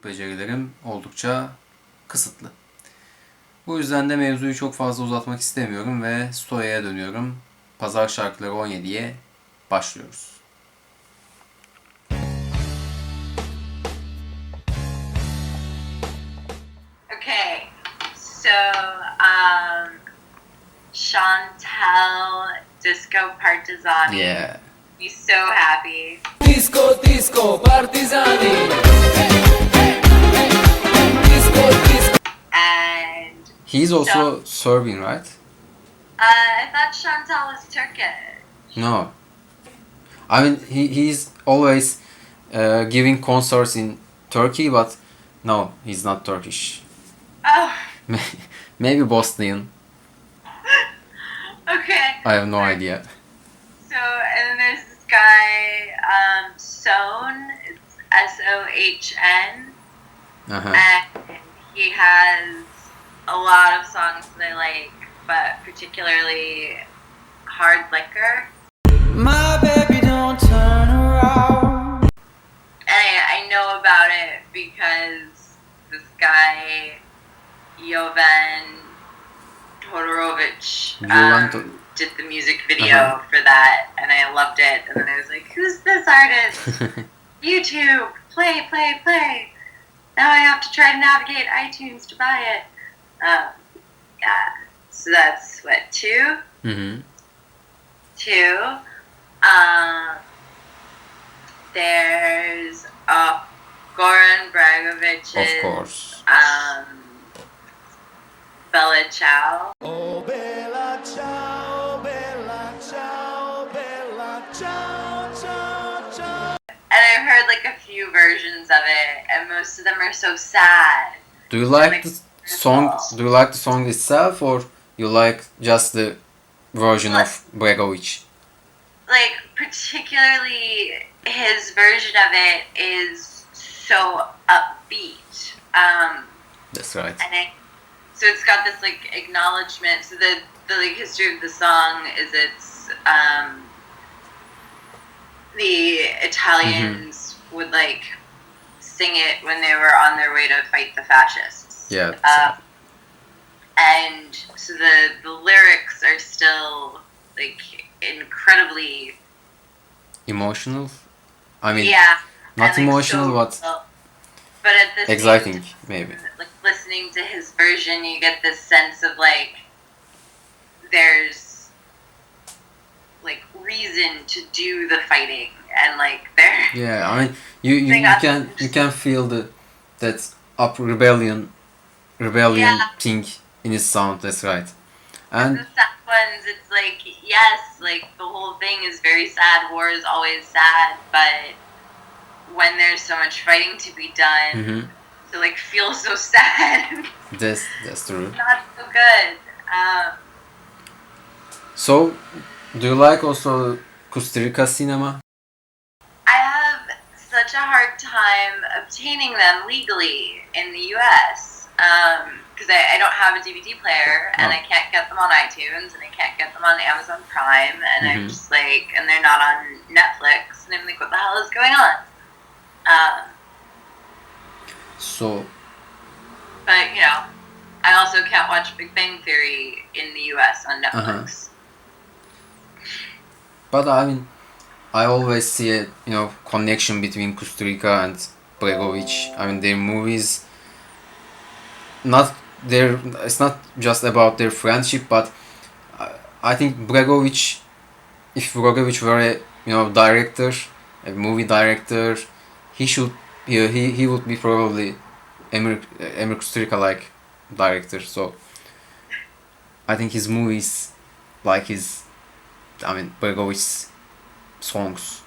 Türk becerilerim oldukça kısıtlı. Bu yüzden de mevzuyu çok fazla uzatmak istemiyorum ve Stoya'ya dönüyorum. Pazar şarkıları 17'ye başlıyoruz. Okay, so Chantel Disco Partizani. Yeah. He's so happy. Disco Partizani. Disco. And He's also Serbian, right? I thought Chantel was Turkish. No. I mean, he's always giving concerts in Turkey, but no, he's not Turkish. Oh, Maybe Bosnian. okay. I have no idea. So, and then there's this guy, Sohn. It's Sohn. Uh-huh. And he has a lot of songs that I like, but particularly Hard Liquor. My baby don't turn around. And I know about it because this guy, Jovan Todorovic, did the music video for that, and I loved it. And then I was like, who's this artist? YouTube, play. Now I have to try to navigate iTunes to buy it. Yeah, so that's what, 2? Mm-hmm. 2. There's Goran Bragojic's, Of course. Bella Ciao. Oh bella ciao, bella ciao, bella ciao, ciao, ciao. And I've heard like a few versions of it, and most of them are so sad. Do you like the song? Do you like the song itself, or you like just the version of Bregovic? Like, particularly his version of it is so upbeat. That's right. And so it's got this like acknowledgement. So the like history of the song is it's the Italians would like sing it when they were on their way to fight the fascists. Yeah. And so the lyrics are still like incredibly Emotional. I mean, yeah, not and, like, emotional, so, but at the same exciting, time, maybe. like listening to his version, you get this sense of like there's like reason to do the fighting, and like there. Yeah, I mean, you can feel that up rebellion Yeah. thing in his sound. That's right. And The sad ones, it's like, yes, like the whole thing is very sad. War is always sad, but when there's so much fighting to be done, to like feel so sad, that's true. not so good. So, do you like also Costa Rica cinema? I have such a hard time obtaining them legally in the U.S. Because I don't have a DVD player, and I can't get them on iTunes, and I can't get them on Amazon Prime, and I'm just like, and they're not on Netflix, and I'm like, what the hell is going on? So, But, you know, I also can't watch Big Bang Theory in the U.S. on Netflix. but I mean, I always see a connection between Costa Rica and Bregovic. I mean, their movies. It's not just about their friendship, but I think Bregovic, if Bregovic were a director, a movie director, he would be probably Emir Kusturica like director. So I think his movies, like Bregovic's songs.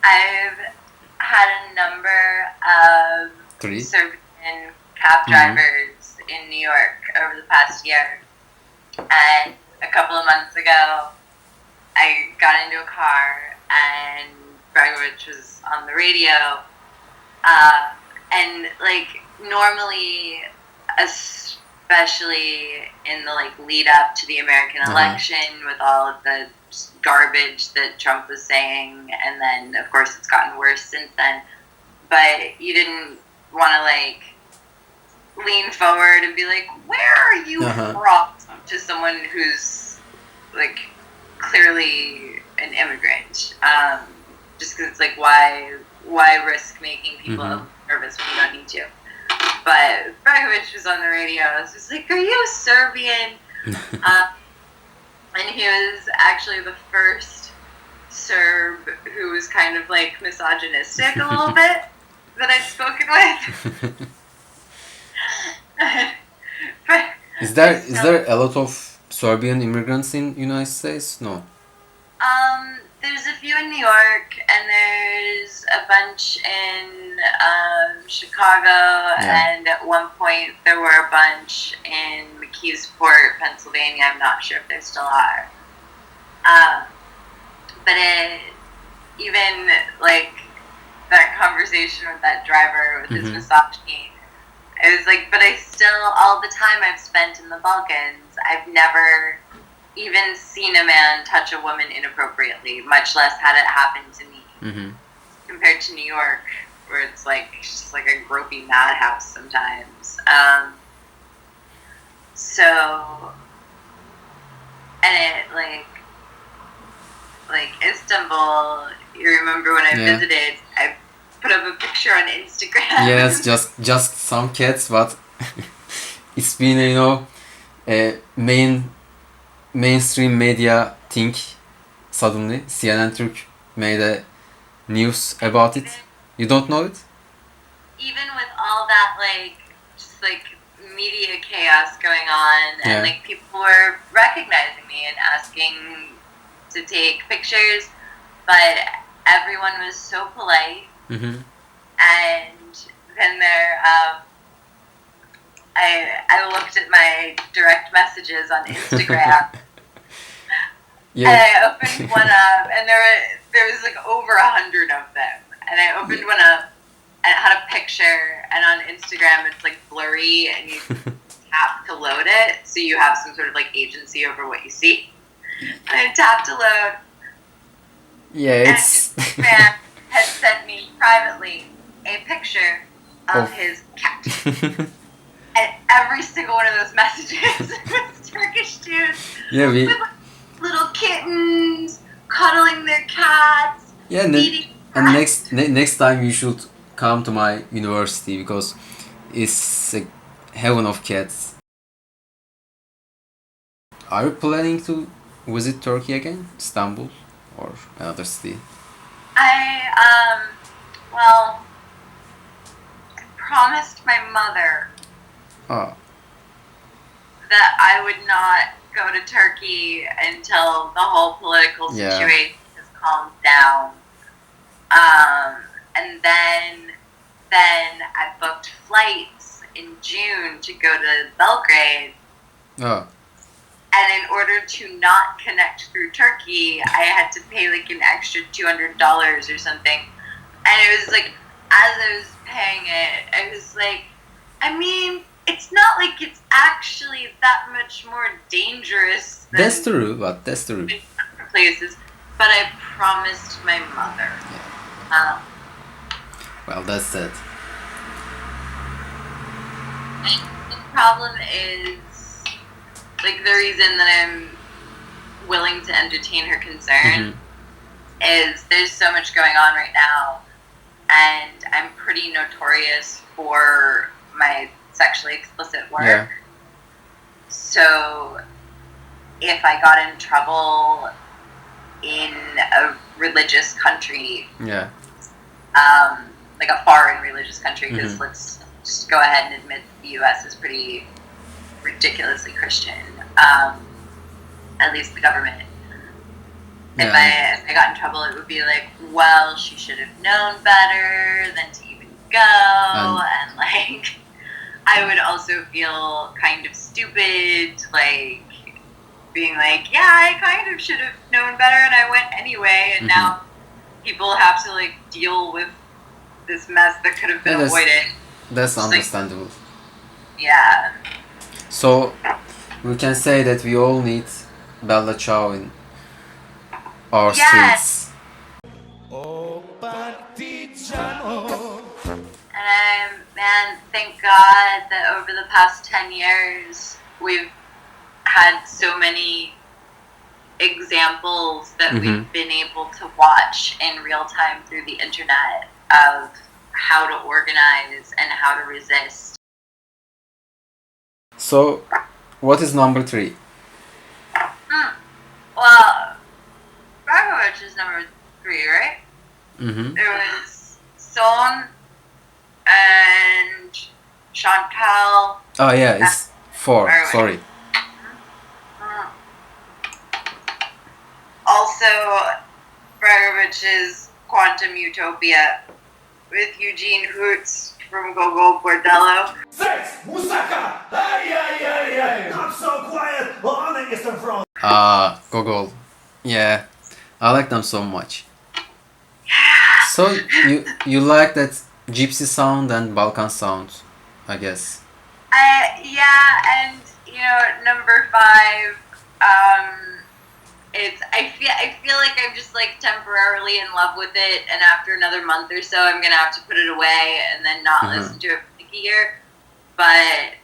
I've had a number of 3. Serbian cab drivers in New York over the past year. And a couple of months ago, I got into a car and Bregovic was on the radio. And like normally, especially in the like lead up to the American election with all of the garbage that Trump was saying, and then of course it's gotten worse since then. But you didn't want to like lean forward and be like, "Where are you Uh-huh. from?" to someone who's like clearly an immigrant. Just because it's like, why risk making people Mhm. nervous when you don't need to? But Bregovic was on the radio. I was just like, "Are you Serbian?" And he was actually the first Serb who was kind of like misogynistic a little bit that I'd spoken with. But Is there a lot of Serbian immigrants in United States? No. there's a few in New York, and there's a bunch in Chicago, Yeah. and at one point there were a bunch in McKeesport, Pennsylvania. I'm not sure if there still are. But even like that conversation with that driver with his Mhm. misogyny, it was like, but I still, all the time I've spent in the Balkans, I've never even seen a man touch a woman inappropriately, much less had it happen to me. Mhm. Compared to New York, where it's like just like a gropey madhouse sometimes. So, and it like Istanbul. You remember when I Yeah. visited? I put up a picture on Instagram. Yes, just some cats, but it's been a mainstream media thing. Suddenly, CNN Türk made a news about it. You don't know it? Even with all that like just like media chaos going on, Yeah. and like people were recognizing me and asking to take pictures, but everyone was so polite. Mm-hmm. And then I looked at my direct messages on Instagram, and Yeah. I opened one up, and there was like over 100 of them, and I opened one up, and it had a picture, and on Instagram it's like blurry, and you tap to load it, so you have some sort of like agency over what you see. And I tapped to load, Yeah, and it's this man had sent me privately a picture of Of- his cat. And every single one of those messages was Turkish dudes yeah, with like little kittens cuddling their cats, yeah. feeding And cats. next time you should come to my university because it's a heaven of cats. Are you planning to visit Turkey again, Istanbul, or another city? Well, I promised my mother Oh, that I would not go to Turkey until the whole political Yeah. situation has calmed down. And then I booked flights in June to go to Belgrade. oh, And in order to not connect through Turkey, I had to pay like an extra $200 or something. And it was like, as I was paying it, I was like, I mean, it's not like it's actually that much more dangerous than that's true, but that's true. in other places. But I promised my mother. Well, that's it. The problem is, like, the reason that I'm willing to entertain her concern Mhm. is there's so much going on right now, and I'm pretty notorious for my sexually explicit work. Yeah. So if I got in trouble in a religious country, Yeah. like a foreign religious country, because Mhm. let's just go ahead and admit the U.S. is pretty ridiculously Christian, at least the government. If Yeah. I got in trouble, it would be like, well, she should have known better than to even go, and like, I would also feel kind of stupid, like, being like, yeah, I kind of should have known better, and I went anyway, and Mhm. now people have to like deal with this mess that could have been Yeah, that's- avoided. That's like- understandable. Yeah. So we can say that we all need Bella Ciao in our Yes. streets. Oh partigiano, And Man, thank God that over the past 10 years, we've had so many examples that Mhm. we've been able to watch in real time through the internet of how to organize and how to resist. So, what is number 3? Well, Bragovich is number 3, right? Mm-hmm. There was Son and Chantal. Oh yeah, it's 4. Right. Sorry. Also, Bragovich's Quantum Utopia with Eugene Hoots from Gogo Bordello. Sex, Musaka! Ay, ay, ay, ay! Not so quiet! On jestem front! Gogol. Yeah, I like them so much. So you like that gypsy sound and Balkan sound, I guess. Yeah, and number 5. I feel like I'm just like temporarily in love with it, and after another month or so, I'm gonna have to put it away and then not Mhm. listen to it for like a year. But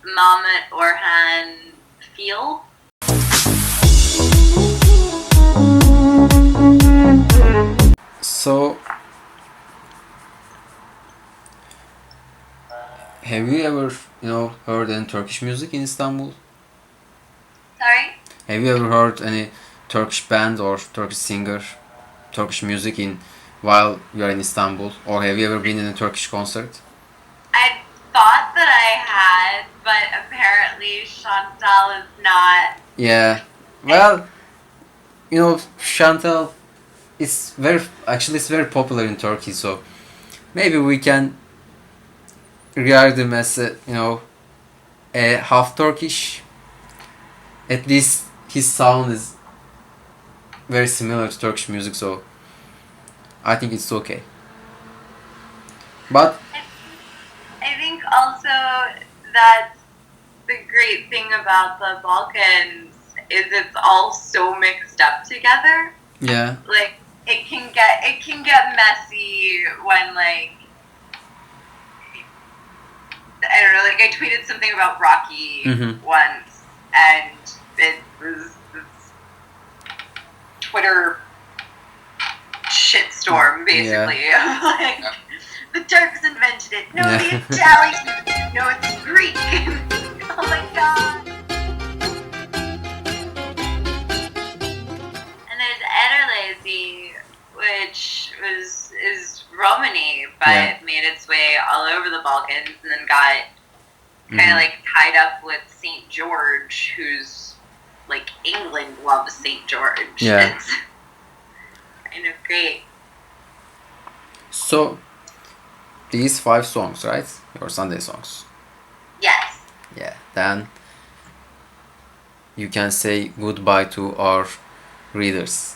Mamet Orhan Feel. So, have you ever, heard any Turkish music in Istanbul? Sorry. Have you ever heard any Turkish band or Turkish singer, Turkish music while you are in Istanbul? Or have you ever been in a Turkish concert? I thought that I had, but apparently Chantal is not. Yeah. Well, Chantal it's very popular in Turkey, so maybe we can regard him as a half Turkish. At least his sound is very similar to Turkish music, so I think it's okay. But I think also that the great thing about the Balkans is it's all so mixed up together. yeah, Like it can get messy when like I don't know, like I tweeted something about Rocky Mhm. once, and it was this Twitter shitstorm basically of like the Turks invented it. No, Yeah. the Italians. No, it's Greek. Oh my god. And there's Ederlezi, which is Romani, but Yeah. made its way all over the Balkans, and then got kind Mhm. of like tied up with Saint George, who's like England loves Saint George. Yeah. It's kind of great. So these 5 songs, right? Your Sunday songs. Yes. Yeah. Then you can say goodbye to our readers.